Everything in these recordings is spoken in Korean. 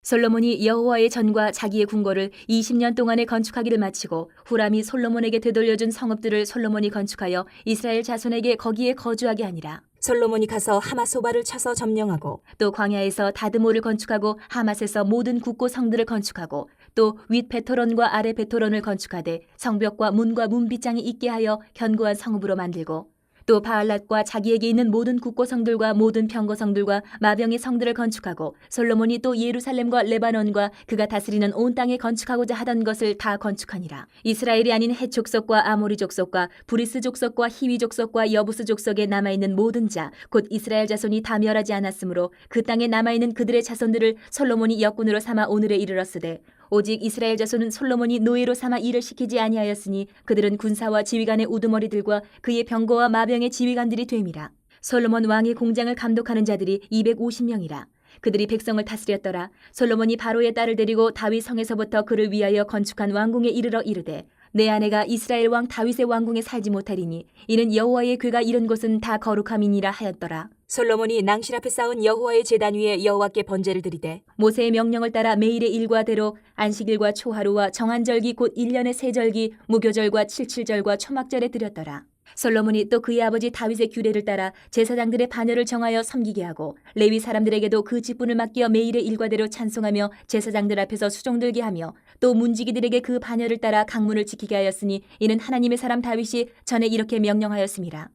솔로몬이 여호와의 전과 자기의 궁궐을 20년 동안에 건축하기를 마치고 후람이 솔로몬에게 되돌려준 성읍들을 솔로몬이 건축하여 이스라엘 자손에게 거기에 거주하게 하니라. 솔로몬이 가서 하마소바를 쳐서 점령하고 또 광야에서 다드모를 건축하고 하맛에서 모든 국고 성들을 건축하고 또 윗 베토론과 아래 베토론을 건축하되 성벽과 문과 문빗장이 있게 하여 견고한 성읍으로 만들고 또 바알랏과 자기에게 있는 모든 국고 성들과 모든 병거 성들과 마병의 성들을 건축하고 솔로몬이 또 예루살렘과 레바논과 그가 다스리는 온 땅에 건축하고자 하던 것을 다 건축하니라. 이스라엘이 아닌 헷 족속과 아모리 족속과 브리스 족속과 히위 족속과 여부스 족속에 남아있는 모든 자 곧 이스라엘 자손이 다 멸하지 않았으므로 그 땅에 남아있는 그들의 자손들을 솔로몬이 역군으로 삼아 오늘에 이르렀으되 오직 이스라엘 자손은 솔로몬이 노예로 삼아 일을 시키지 아니하였으니 그들은 군사와 지휘관의 우두머리들과 그의 병거와 마병의 지휘관들이 됨이라. 솔로몬 왕의 공장을 감독하는 자들이 250명이라. 그들이 백성을 다스렸더라. 솔로몬이 바로의 딸을 데리고 다윗 성에서부터 그를 위하여 건축한 왕궁에 이르러 이르되 내 아내가 이스라엘 왕 다윗의 왕궁에 살지 못하리니 이는 여호와의 궤가 이른 곳은 다 거룩함이니라 하였더라. 솔로몬이 낭실 앞에 쌓은 여호와의 제단 위에 여호와께 번제를 드리되 모세의 명령을 따라 매일의 일과대로 안식일과 초하루와 정한절기 곧 1년의 세 절기 무교절과 칠칠절과 초막절에 드렸더라. 솔로몬이 또 그의 아버지 다윗의 규례를 따라 제사장들의 반열을 정하여 섬기게 하고 레위 사람들에게도 그 직분을 맡겨 매일의 일과대로 찬송하며 제사장들 앞에서 수종들게 하며 또 문지기들에게 그 반열을 따라 강문을 지키게 하였으니 이는 하나님의 사람 다윗이 전에 이렇게 명령하였음이라.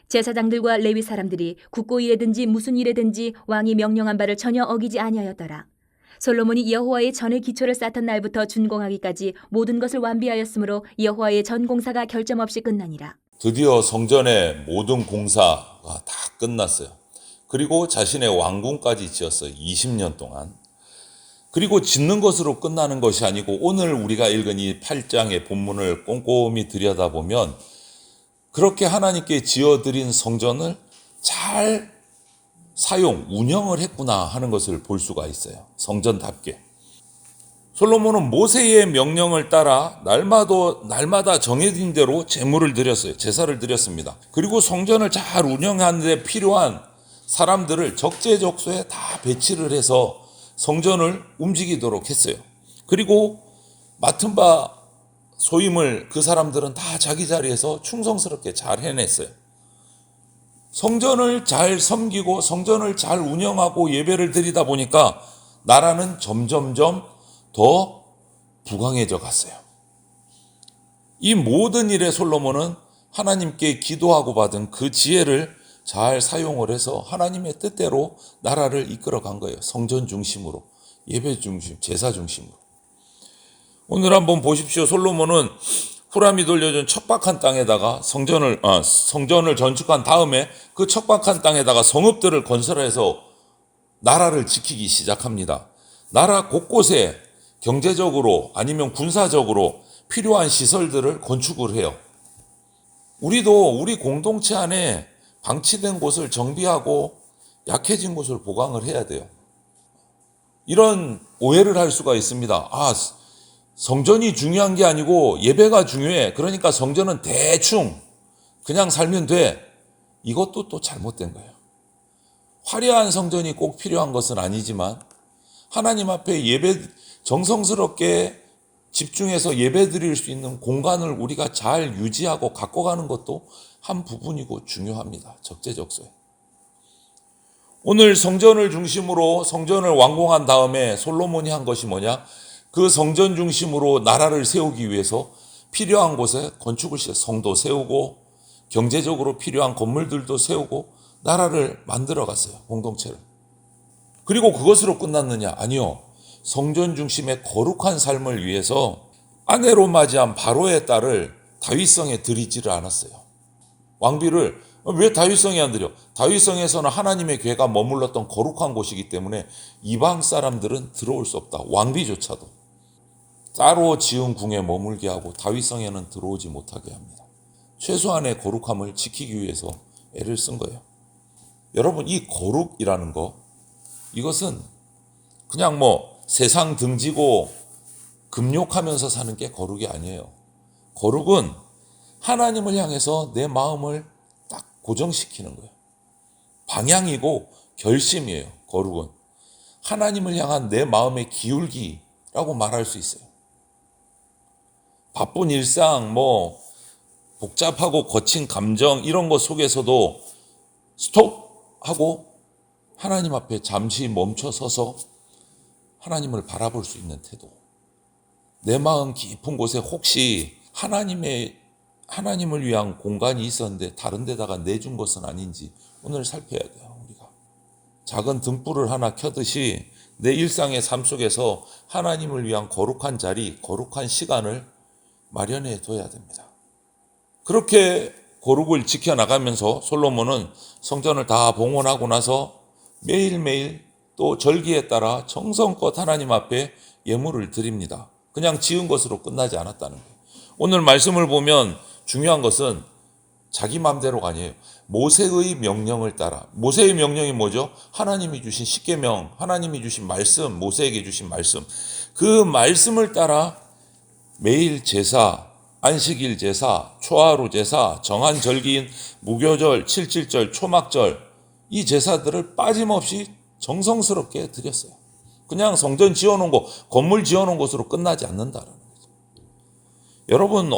제사장들과 레위 사람들이 국고 일에든지 무슨 일에든지 왕이 명령한 바를 전혀 어기지 아니하였더라. 솔로몬이 여호와의 전의 기초를 쌓던 날부터 준공하기까지 모든 것을 완비하였으므로 여호와의 전 공사가 결점 없이 끝나니라. 드디어 성전의 모든 공사가 다 끝났어요. 그리고 자신의 왕궁까지 지었어요. 20년 동안. 그리고 짓는 것으로 끝나는 것이 아니고 오늘 우리가 읽은 이 8장의 본문을 꼼꼼히 들여다보면 그렇게 하나님께 지어드린 성전을 잘 운영을 했구나 하는 것을 볼 수가 있어요. 성전답게. 솔로몬은 모세의 명령을 따라 날마다 정해진 대로 제물을 드렸어요. 제사를 드렸습니다. 그리고 성전을 잘 운영하는 데 필요한 사람들을 적재적소에 다 배치를 해서 성전을 움직이도록 했어요. 그리고 맡은 바 소임을 그 사람들은 다 자기 자리에서 충성스럽게 잘 해냈어요. 성전을 잘 섬기고 성전을 잘 운영하고 예배를 드리다 보니까 나라는 점점점 더 부강해져 갔어요. 이 모든 일에 솔로몬은 하나님께 기도하고 받은 그 지혜를 잘 사용을 해서 하나님의 뜻대로 나라를 이끌어 간 거예요. 성전 중심으로, 예배 중심, 제사 중심으로. 오늘 한번 보십시오. 솔로몬은 후람이 돌려준 척박한 땅에다가 성전을 건축한 다음에 그 척박한 땅에다가 성읍들을 건설해서 나라를 지키기 시작합니다. 나라 곳곳에 경제적으로 아니면 군사적으로 필요한 시설들을 건축을 해요. 우리도 우리 공동체 안에 방치된 곳을 정비하고 약해진 곳을 보강을 해야 돼요. 이런 오해를 할 수가 있습니다. 성전이 중요한 게 아니고 예배가 중요해. 그러니까 성전은 대충 그냥 살면 돼. 이것도 또 잘못된 거예요. 화려한 성전이 꼭 필요한 것은 아니지만 하나님 앞에 정성스럽게 집중해서 예배 드릴 수 있는 공간을 우리가 잘 유지하고 갖고 가는 것도 한 부분이고 중요합니다. 적재적소에. 오늘 성전을 중심으로 성전을 완공한 다음에 솔로몬이 한 것이 뭐냐? 그 성전 중심으로 나라를 세우기 위해서 필요한 곳에 건축을 시작, 성도 세우고 경제적으로 필요한 건물들도 세우고 나라를 만들어 갔어요. 공동체를. 그리고 그것으로 끝났느냐? 아니요. 성전 중심의 거룩한 삶을 위해서 아내로 맞이한 바로의 딸을 다윗성에 들이지를 않았어요. 왕비를 왜 다윗성에 안 들여? 다윗성에서는 하나님의 궤가 머물렀던 거룩한 곳이기 때문에 이방 사람들은 들어올 수 없다. 왕비조차도. 따로 지은 궁에 머물게 하고 다윗성에는 들어오지 못하게 합니다. 최소한의 거룩함을 지키기 위해서 애를 쓴 거예요. 여러분, 이 거룩이라는 거, 이것은 그냥 세상 등지고 금욕하면서 사는 게 거룩이 아니에요. 거룩은 하나님을 향해서 내 마음을 딱 고정시키는 거예요. 방향이고 결심이에요. 거룩은. 하나님을 향한 내 마음의 기울기라고 말할 수 있어요. 바쁜 일상, 복잡하고 거친 감정 이런 것 속에서도 스톱하고 하나님 앞에 잠시 멈춰 서서 하나님을 바라볼 수 있는 태도. 내 마음 깊은 곳에 혹시 하나님을 위한 공간이 있었는데 다른 데다가 내준 것은 아닌지 오늘 살펴야 돼요, 우리가. 작은 등불을 하나 켜듯이 내 일상의 삶 속에서 하나님을 위한 거룩한 자리, 거룩한 시간을 마련해 둬야 됩니다. 그렇게 거룩을 지켜나가면서 솔로몬은 성전을 다 봉헌하고 나서 매일매일 또 절기에 따라 정성껏 하나님 앞에 예물을 드립니다. 그냥 지은 것으로 끝나지 않았다는 거예요. 오늘 말씀을 보면 중요한 것은 자기 마음대로가 아니에요. 모세의 명령을 따라. 모세의 명령이 뭐죠? 하나님이 주신 십계명, 하나님이 주신 말씀, 모세에게 주신 말씀. 그 말씀을 따라 매일 제사, 안식일 제사, 초하루 제사, 정한 절기인 무교절, 칠칠절, 초막절 이 제사들을 빠짐없이 정성스럽게 드렸어요. 그냥 성전 지어놓은 거, 건물 지어놓은 것으로 끝나지 않는다는 거죠. 여러분,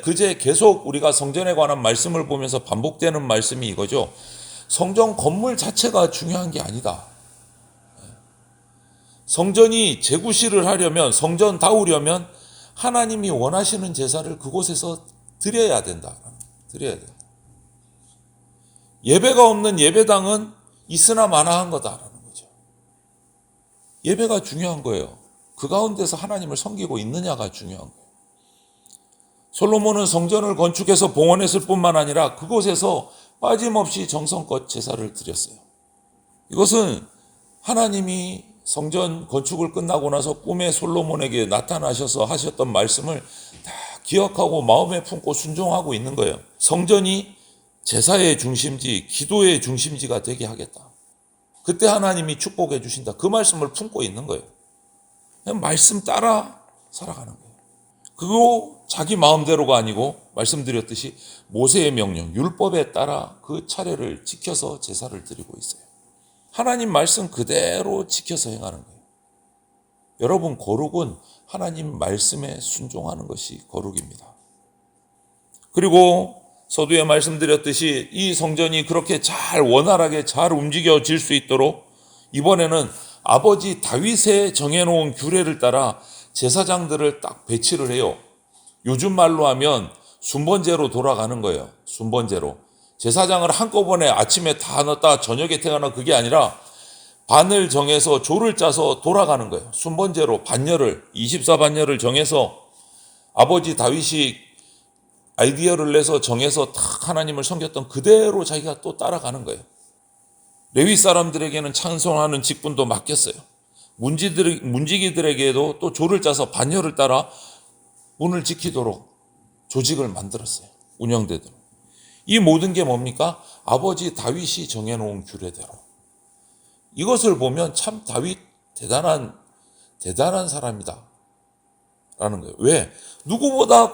그제 계속 우리가 성전에 관한 말씀을 보면서 반복되는 말씀이 이거죠. 성전 건물 자체가 중요한 게 아니다. 성전이 재구시를 하려면, 성전다우려면 하나님이 원하시는 제사를 그곳에서 드려야 된다. 드려야 된다. 예배가 없는 예배당은 있으나 마나한 거다라는 거죠. 예배가 중요한 거예요. 그 가운데서 하나님을 섬기고 있느냐가 중요한 거예요. 솔로몬은 성전을 건축해서 봉헌했을 뿐만 아니라 그곳에서 빠짐없이 정성껏 제사를 드렸어요. 이것은 하나님이 성전 건축을 끝나고 나서 꿈에 솔로몬에게 나타나셔서 하셨던 말씀을 다 기억하고 마음에 품고 순종하고 있는 거예요. 성전이 제사의 중심지, 기도의 중심지가 되게 하겠다. 그때 하나님이 축복해 주신다. 그 말씀을 품고 있는 거예요. 그냥 말씀 따라 살아가는 거예요. 그리고 자기 마음대로가 아니고 말씀드렸듯이 모세의 명령, 율법에 따라 그 차례를 지켜서 제사를 드리고 있어요. 하나님 말씀 그대로 지켜서 행하는 거예요. 여러분, 거룩은 하나님 말씀에 순종하는 것이 거룩입니다. 그리고 서두에 말씀드렸듯이 이 성전이 그렇게 원활하게 잘 움직여질 수 있도록 이번에는 아버지 다윗의 정해놓은 규례를 따라 제사장들을 딱 배치를 해요. 요즘 말로 하면 순번제로 돌아가는 거예요. 순번제로. 제사장을 한꺼번에 아침에 다 넣었다 저녁에 태어나 그게 아니라 반을 정해서 조를 짜서 돌아가는 거예요. 순번제로 반열을 24반열을 정해서 아버지 다윗이 아이디어를 내서 정해서 딱 하나님을 섬겼던 그대로 자기가 또 따라가는 거예요. 레위 사람들에게는 찬송하는 직분도 맡겼어요. 문지기들에게도 또 조를 짜서 반열을 따라 문을 지키도록 조직을 만들었어요. 운영되도록. 이 모든 게 뭡니까? 아버지 다윗이 정해놓은 규례대로. 이것을 보면 참 다윗 대단한 사람이다 라는 거예요. 왜? 누구보다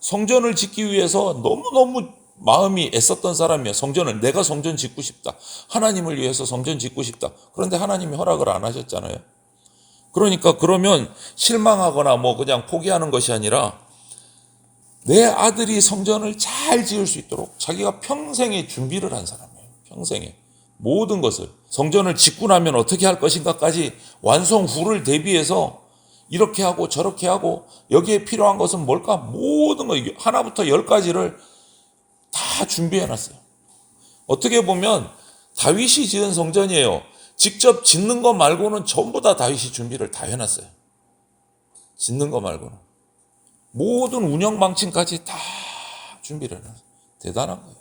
성전을 짓기 위해서 너무너무 마음이 애썼던 사람이야. 내가 성전 짓고 싶다. 하나님을 위해서 성전 짓고 싶다. 그런데 하나님이 허락을 안 하셨잖아요. 그러면 실망하거나 그냥 포기하는 것이 아니라 내 아들이 성전을 잘 지을 수 있도록 자기가 평생에 준비를 한 사람이에요. 평생에. 모든 것을. 성전을 짓고 나면 어떻게 할 것인가까지 완성 후를 대비해서 이렇게 하고 저렇게 하고 여기에 필요한 것은 뭘까? 모든 거 하나부터 10가지를 다 준비해놨어요. 어떻게 보면 다윗이 지은 성전이에요. 직접 짓는 거 말고는 전부 다 다윗이 준비를 다 해놨어요. 짓는 거 말고는. 모든 운영 방침까지 다 준비를 해놨어요. 대단한 거예요.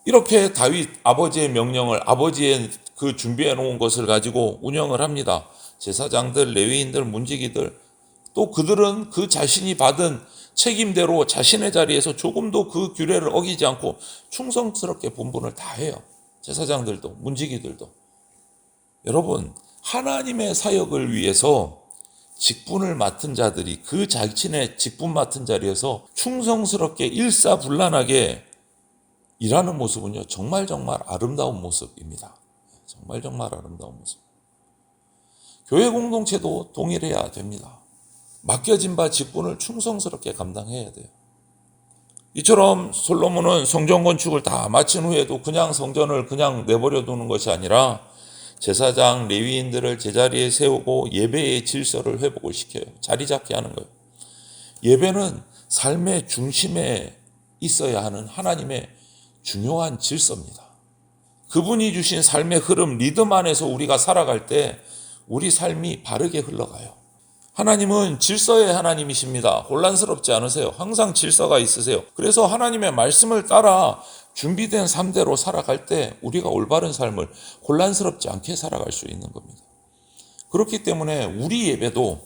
이렇게 다윗 아버지의 명령을 아버지의 그 준비해 놓은 것을 가지고 운영을 합니다. 제사장들, 레위인들, 문지기들 또 그들은 그 자신이 받은 책임대로 자신의 자리에서 조금도 그 규례를 어기지 않고 충성스럽게 본분을 다 해요. 제사장들도 문지기들도. 여러분, 하나님의 사역을 위해서 직분을 맡은 자들이 그 자신의 직분 맡은 자리에서 충성스럽게 일사불란하게 일하는 모습은요, 정말 아름다운 모습입니다. 정말 아름다운 모습. 교회 공동체도 동일해야 됩니다. 맡겨진 바 직분을 충성스럽게 감당해야 돼요. 이처럼 솔로몬은 성전 건축을 다 마친 후에도 그냥 성전을 그냥 내버려 두는 것이 아니라 제사장, 레위인들을 제자리에 세우고 예배의 질서를 회복을 시켜요. 자리 잡게 하는 거예요. 예배는 삶의 중심에 있어야 하는 하나님의 중요한 질서입니다. 그분이 주신 삶의 흐름, 리듬 안에서 우리가 살아갈 때 우리 삶이 바르게 흘러가요. 하나님은 질서의 하나님이십니다. 혼란스럽지 않으세요. 항상 질서가 있으세요. 그래서 하나님의 말씀을 따라 준비된 삶대로 살아갈 때 우리가 올바른 삶을 혼란스럽지 않게 살아갈 수 있는 겁니다. 그렇기 때문에 우리 예배도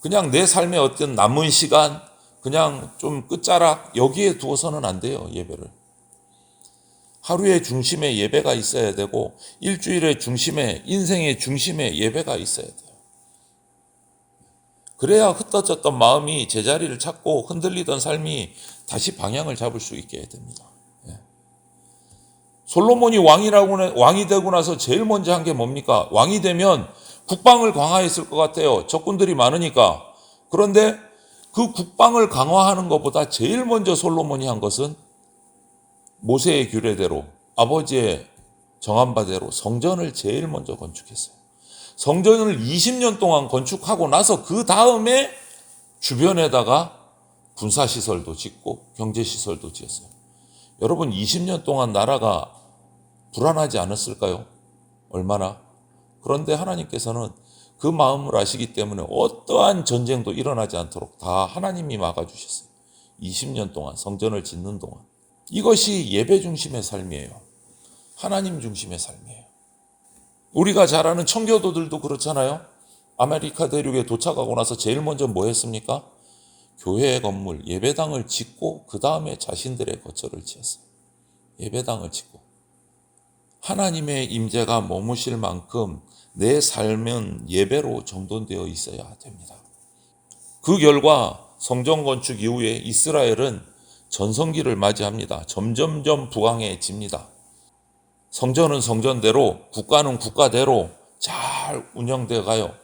그냥 내 삶의 어떤 남은 시간, 그냥 좀 끝자락 여기에 두어서는 안 돼요, 예배를. 하루의 중심에 예배가 있어야 되고 일주일의 중심에, 인생의 중심에 예배가 있어야 돼요. 그래야 흩어졌던 마음이 제자리를 찾고 흔들리던 삶이 다시 방향을 잡을 수 있게 됩니다. 솔로몬이 왕이 되고 나서 제일 먼저 한 게 뭡니까? 왕이 되면 국방을 강화했을 것 같아요. 적군들이 많으니까. 그런데 그 국방을 강화하는 것보다 제일 먼저 솔로몬이 한 것은 모세의 규례대로 아버지의 정한 바대로 성전을 제일 먼저 건축했어요. 성전을 20년 동안 건축하고 나서 그 다음에 주변에다가 군사시설도 짓고 경제시설도 지었어요. 여러분 20년 동안 나라가 불안하지 않았을까요? 얼마나? 그런데 하나님께서는 그 마음을 아시기 때문에 어떠한 전쟁도 일어나지 않도록 다 하나님이 막아주셨어요. 20년 동안 성전을 짓는 동안. 이것이 예배 중심의 삶이에요. 하나님 중심의 삶이에요. 우리가 잘 아는 청교도들도 그렇잖아요. 아메리카 대륙에 도착하고 나서 제일 먼저 뭐 했습니까? 교회 건물, 예배당을 짓고 그 다음에 자신들의 거처를 지었어요. 예배당을 짓고. 하나님의 임재가 머무실 만큼 내 삶은 예배로 정돈되어 있어야 됩니다. 그 결과 성전 건축 이후에 이스라엘은 전성기를 맞이합니다. 점점점 부강해집니다. 성전은 성전대로, 국가는 국가대로 잘 운영되어 가요.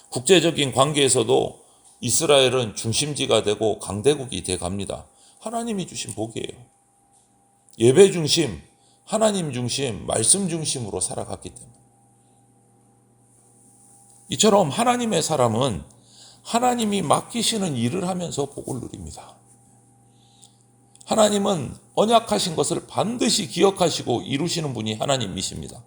국제적인 관계에서도 이스라엘은 중심지가 되고 강대국이 돼 갑니다. 하나님이 주신 복이에요. 예배 중심, 하나님 중심, 말씀 중심으로 살아갔기 때문에. 이처럼 하나님의 사람은 하나님이 맡기시는 일을 하면서 복을 누립니다. 하나님은 언약하신 것을 반드시 기억하시고 이루시는 분이 하나님이십니다.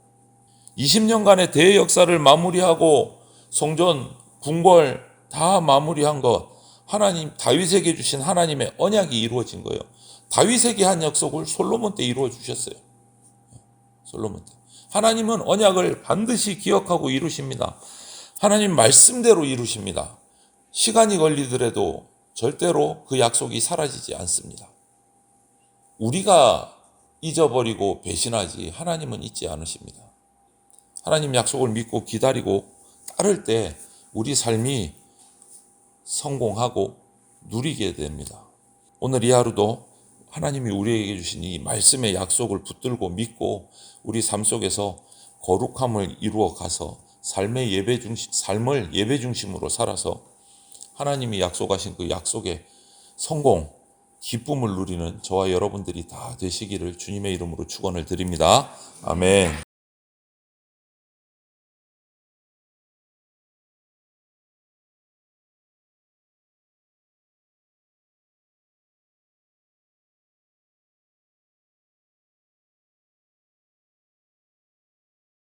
20년간의 대역사를 마무리하고 성전, 궁궐 다 마무리한 것, 하나님 다윗에게 주신 하나님의 언약이 이루어진 거예요. 다윗에게 한 약속을 솔로몬 때 이루어 주셨어요. 솔로몬 때. 하나님은 언약을 반드시 기억하고 이루십니다. 하나님 말씀대로 이루십니다. 시간이 걸리더라도 절대로 그 약속이 사라지지 않습니다. 우리가 잊어버리고 배신하지 하나님은 잊지 않으십니다. 하나님 약속을 믿고 기다리고 따를 때 우리 삶이 성공하고 누리게 됩니다. 오늘 이 하루도 하나님이 우리에게 주신 이 말씀의 약속을 붙들고 믿고 우리 삶 속에서 거룩함을 이루어 가서 삶을 예배 중심으로 살아서 하나님이 약속하신 그 약속의 성공, 기쁨을 누리는 저와 여러분들이 다 되시기를 주님의 이름으로 축원을 드립니다. 아멘.